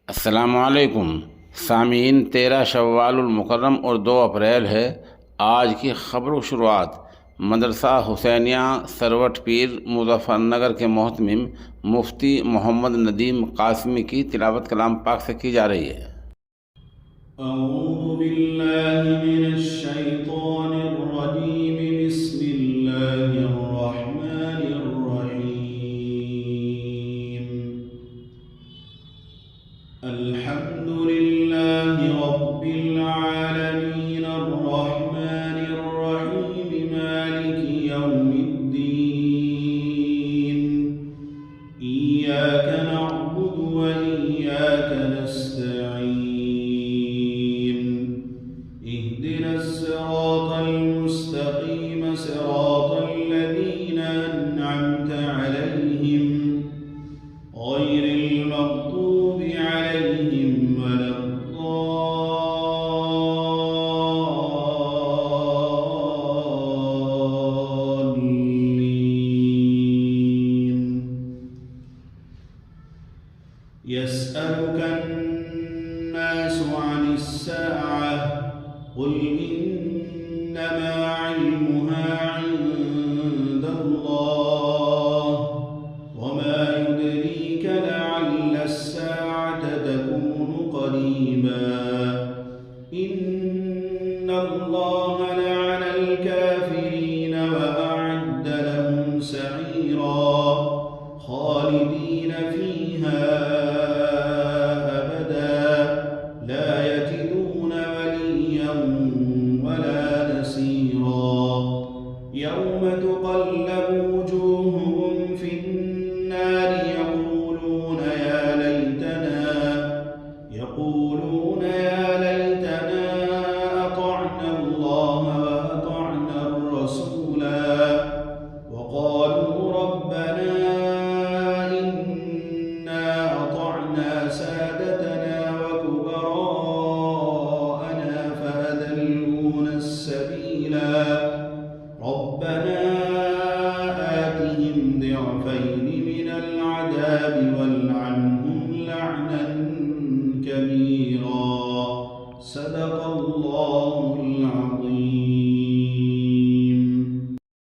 अस्सलामुअलैकुम सामीन। 13 शव्वालुल मुकर्रम और 2 अप्रैल है। आज की खबरों की शुरुआत मदरसा हुसैनिया सरवट पीर मुजफ्फरनगर के मोहतमिम मुफ्ती मोहम्मद नदीम कासमी की तिलावत कलाम पाक से की जा रही है। अऊज़ु बिल्लाहि मिनश शैतानिर रजीम। बिस्मिल्लाहिर रहमानिर रहीम। अल्हम्दुलिल्लाहि रब्बिल आलमीन अर्रहमानिर रहीम मालिकि यौमिद्दीन। इय्याका नअबुदु व इय्याका नस्तईन। اهدنا الصراط المستقيم صراط الذين أنعمت عليهم غير المغضوب عليهم ولا الضالين. يسألك الناس عن الساعة قل إنما علمها